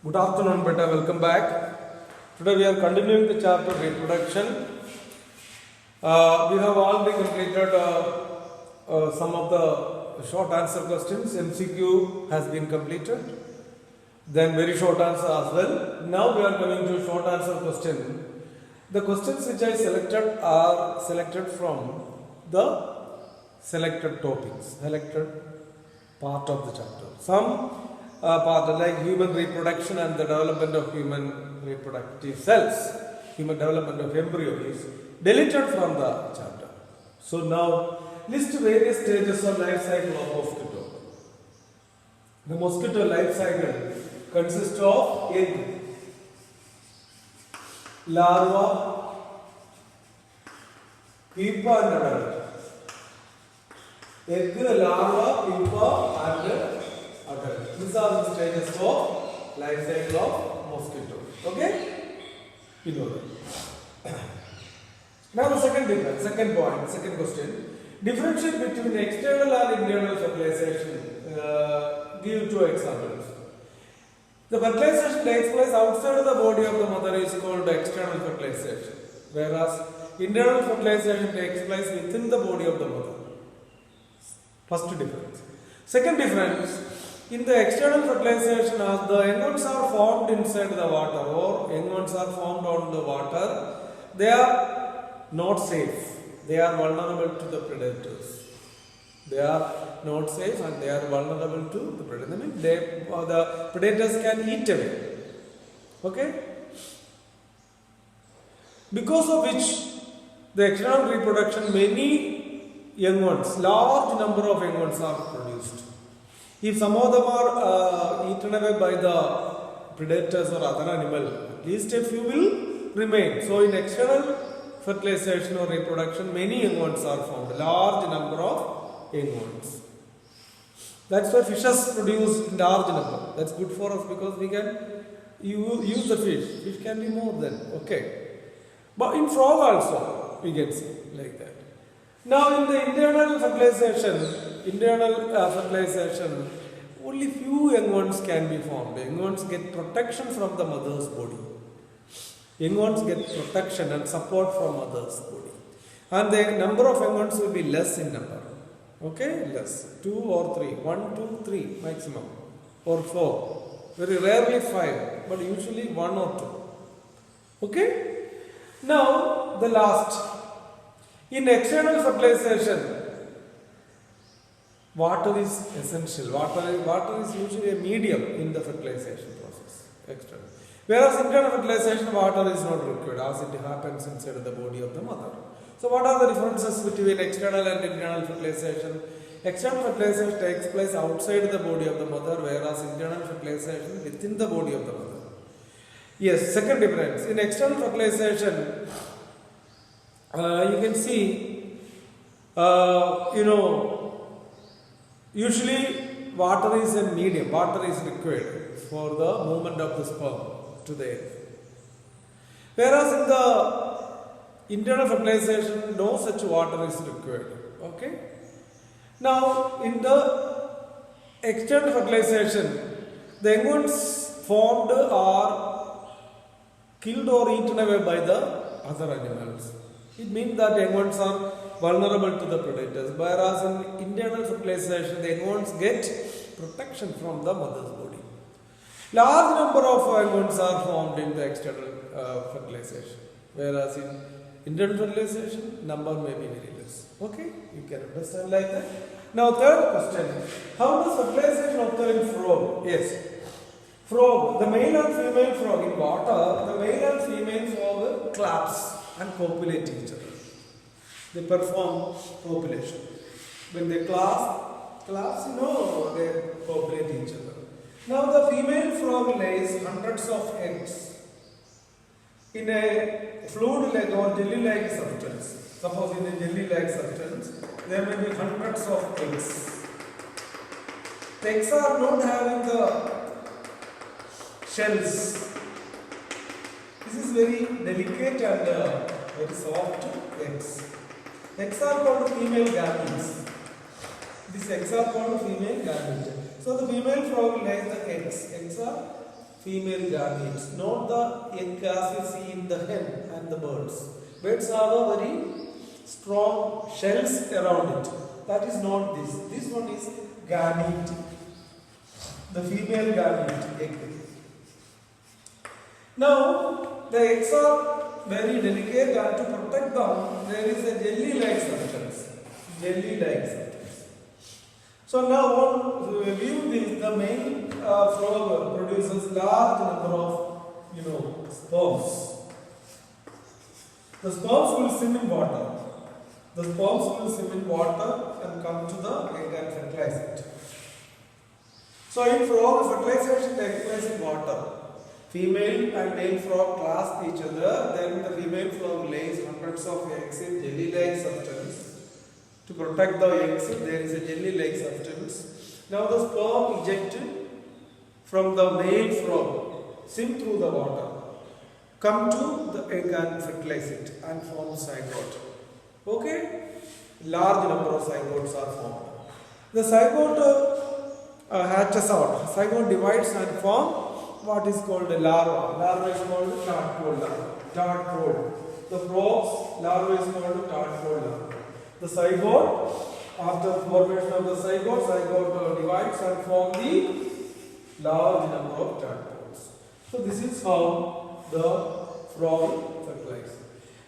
Good afternoon, beta. Welcome back. Today we are continuing the chapter reproduction. We have already completed some of the short answer questions. MCQ has been completed. Then very short answer as well. Now we are coming to short answer question. The questions which I selected are selected from the selected topics, selected part of the chapter. Some part like human reproduction and the development of human reproductive cells, human development of embryo is deleted from the chapter. So now list various stages of life cycle of mosquito. The mosquito life cycle consists of egg, larva, pupa and adult. Egg, larva, pupa and adult. These are the stages of life cycle of mosquito. Okay? You know that. Now the second point, second question. Differentiate between external and internal fertilization. Give two examples. The fertilization takes place outside the body of the mother is called external fertilization, whereas internal fertilization takes place within the body of the mother. First difference. Second difference, in the external fertilization, as the young ones are formed inside the water or young ones are formed on the water, they are not safe. They are vulnerable to the predators. They are not safe and they are vulnerable to the predators. I mean, the predators can eat away. Okay? Because of which the external reproduction, many young ones, large number of young ones are produced. If some of them are eaten away by the predators or other animal, at least a few will remain. So in external fertilization or reproduction, many young ones are formed, large number of young ones. That's why fishes produce in large number. That's good for us because we can use the fish. Fish can be more than, okay. But in frog also, we can see like that. Now in the internal fertilization, only few young ones can be formed. Young ones get protection from the mother's body. Young ones get protection and support from mother's body. And the number of young ones will be less in number. Okay, less. 2 or 3. 1, 2, 3 maximum. Or 4. Very rarely 5, but usually 1 or 2. Okay? Now, the last. In external fertilization, water is essential. Water is usually a medium in the fertilization process. External. Whereas internal fertilization, water is not required as it happens inside the body of the mother. So what are the differences between external and internal fertilization? External fertilization takes place outside the body of the mother, whereas internal fertilization within the body of the mother. Yes, second difference. In external fertilization, you can see, usually water is a medium, water is required for the movement of the sperm to the egg. Whereas in the internal fertilization, no such water is required. Okay? Now, in the external fertilization, the young ones formed are killed or eaten away by the other animals. It means that young ones are vulnerable to the predators, whereas in internal fertilization, the young ones get protection from the mother's body. Large number of young ones are formed in the external fertilization, whereas in internal fertilization, number may be very less. Okay, you can understand like that. Now, third question: how does fertilization occur in frog? Yes, frog. The male and female frog in water. The male and female frog clasp and copulate each other. They perform copulation. When they clasp, they copulate each other. Now the female frog lays hundreds of eggs in a fluid-like or jelly-like substance. Suppose in a jelly-like substance, there may be hundreds of eggs. The eggs are not having the shells. This is very delicate and very soft eggs. Eggs are called female gametes. These eggs are called female gametes. So the female frog lays the eggs. Eggs are female gametes, not the egg as you see in the hen and the birds. Birds have a very strong shells around it. That is not this. This one is gamete, the female gamete egg. Now, the eggs are very delicate, and to protect them, there is a jelly-like substance. Jelly-like substance. So now, on view this, the male frog produces large number of, sperms. The sperms will swim in water. The sperms will swim in water and come to the egg and fertilize it. So in frog, fertilization takes place in water. Female and male frog clasp each other, then the female frog lays hundreds of eggs in jelly-like substance. To protect the eggs, there is a jelly-like substance. Now the sperm ejected from the male frog, swim through the water, come to the egg and fertilize it and form zygote. Okay? Large number of zygotes are formed. The zygote hatches out. Zygote divides and forms what is called a larva. Larva is called tadpole. The frog's larva is called tadpole. The zygote, after formation of the zygote divides and forms the large number of tadpoles. So this is how the frog fertilizes.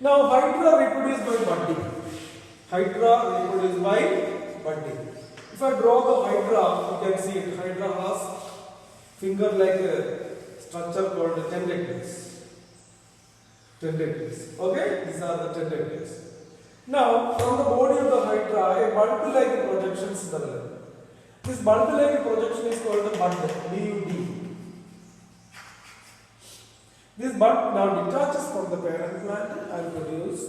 Now hydra reproduce by budding. Hydra reproduce by budding. If I draw the hydra, you can see it. Hydra has finger-like structure called tentacles. Okay, these are the tentacles. Now, from the body of the hydra, a bulb-like projection is developed. This bulb-like projection is called the bud, B-U-D. This bud now detaches from the parent plant and produces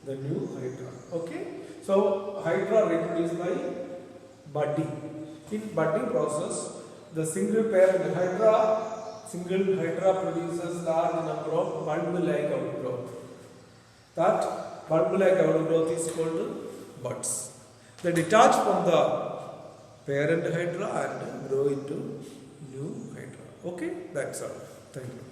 the new hydra. Okay, so hydra reproduce by budding. In budding process, the single hydra produces large number of bulb-like outgrowth. That bulb-like outgrowth is called buds. They detach from the parent hydra and grow into new hydra. Okay, that's all. Thank you.